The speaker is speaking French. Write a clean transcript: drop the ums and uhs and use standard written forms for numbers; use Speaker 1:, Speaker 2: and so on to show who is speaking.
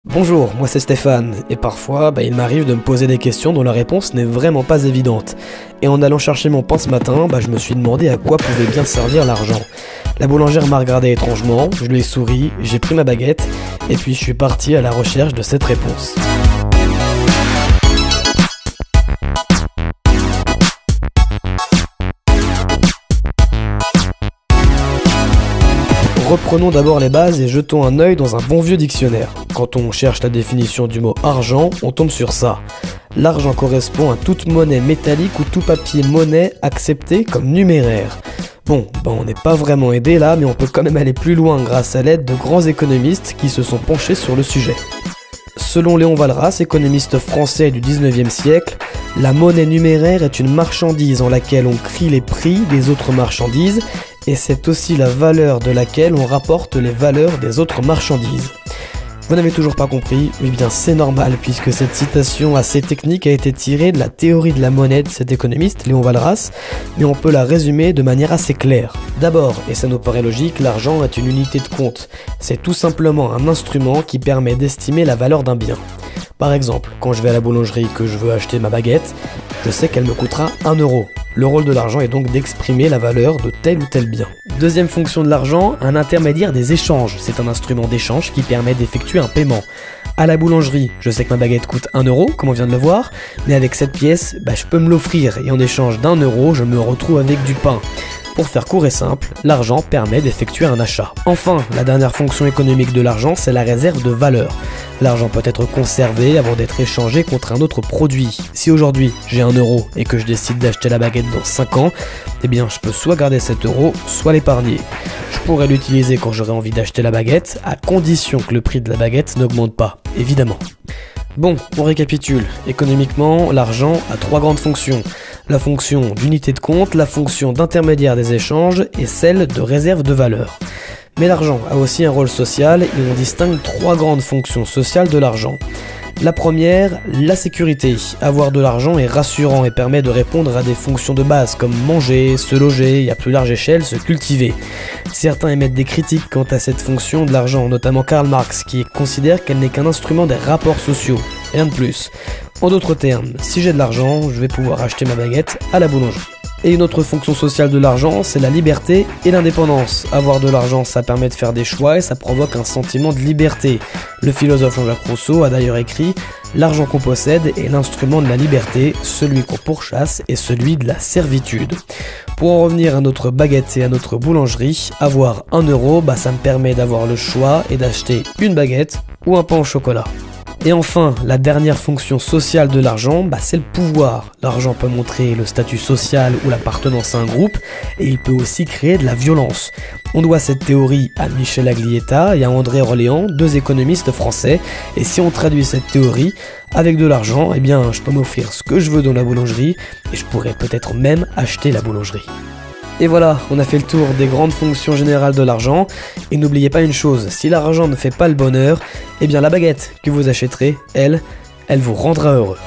Speaker 1: Bonjour, moi c'est Stéphane, et parfois il m'arrive de me poser des questions dont la réponse n'est vraiment pas évidente. Et en allant chercher mon pain ce matin, je me suis demandé à quoi pouvait bien servir l'argent. La boulangère m'a regardé étrangement, je lui ai souri, j'ai pris ma baguette, et puis je suis parti à la recherche de cette réponse. Reprenons d'abord les bases et jetons un œil dans un bon vieux dictionnaire. Quand on cherche la définition du mot argent, on tombe sur ça. L'argent correspond à toute monnaie métallique ou tout papier monnaie accepté comme numéraire. Bon, on n'est pas vraiment aidé là, mais on peut quand même aller plus loin grâce à l'aide de grands économistes qui se sont penchés sur le sujet. Selon Léon Walras, économiste français du 19e siècle, la monnaie numéraire est une marchandise en laquelle on crie les prix des autres marchandises et c'est aussi la valeur de laquelle on rapporte les valeurs des autres marchandises. Vous n'avez toujours pas compris? Eh bien c'est normal puisque cette citation assez technique a été tirée de la théorie de la monnaie de cet économiste, Léon Walras, mais on peut la résumer de manière assez claire. D'abord, et ça nous paraît logique, l'argent est une unité de compte. C'est tout simplement un instrument qui permet d'estimer la valeur d'un bien. Par exemple, quand je vais à la boulangerie et que je veux acheter ma baguette, je sais qu'elle me coûtera 1 euro. Le rôle de l'argent est donc d'exprimer la valeur de tel ou tel bien. Deuxième fonction de l'argent, un intermédiaire des échanges. C'est un instrument d'échange qui permet d'effectuer un paiement. À la boulangerie, je sais que ma baguette coûte 1 euro, comme on vient de le voir, mais avec cette pièce, je peux me l'offrir et en échange d'1 euro, je me retrouve avec du pain. Pour faire court et simple, l'argent permet d'effectuer un achat. Enfin, la dernière fonction économique de l'argent, c'est la réserve de valeur. L'argent peut être conservé avant d'être échangé contre un autre produit. Si aujourd'hui j'ai 1 euro et que je décide d'acheter la baguette dans 5 ans, je peux soit garder cet euro, soit l'épargner. Je pourrais l'utiliser quand j'aurai envie d'acheter la baguette, à condition que le prix de la baguette n'augmente pas, évidemment. Bon, on récapitule. Économiquement, l'argent a 3 grandes fonctions. La fonction d'unité de compte, la fonction d'intermédiaire des échanges et celle de réserve de valeur. Mais l'argent a aussi un rôle social et on distingue 3 grandes fonctions sociales de l'argent. La première, la sécurité. Avoir de l'argent est rassurant et permet de répondre à des fonctions de base comme manger, se loger et à plus large échelle se cultiver. Certains émettent des critiques quant à cette fonction de l'argent, notamment Karl Marx qui considère qu'elle n'est qu'un instrument des rapports sociaux, rien de plus. En d'autres termes, si j'ai de l'argent, je vais pouvoir acheter ma baguette à la boulangerie. Et une autre fonction sociale de l'argent, c'est la liberté et l'indépendance. Avoir de l'argent, ça permet de faire des choix et ça provoque un sentiment de liberté. Le philosophe Jean-Jacques Rousseau a d'ailleurs écrit « L'argent qu'on possède est l'instrument de la liberté, celui qu'on pourchasse est celui de la servitude ». Pour en revenir à notre baguette et à notre boulangerie, avoir 1 euro, ça me permet d'avoir le choix et d'acheter une baguette ou un pain au chocolat. Et enfin, la dernière fonction sociale de l'argent, c'est le pouvoir. L'argent peut montrer le statut social ou l'appartenance à un groupe, et il peut aussi créer de la violence. On doit cette théorie à Michel Aglietta et à André Roléan, 2 économistes français, et si on traduit cette théorie, avec de l'argent, je peux m'offrir ce que je veux dans la boulangerie, et je pourrais peut-être même acheter la boulangerie. Et voilà, on a fait le tour des grandes fonctions générales de l'argent. Et n'oubliez pas une chose, si l'argent ne fait pas le bonheur, la baguette que vous achèterez, elle vous rendra heureux.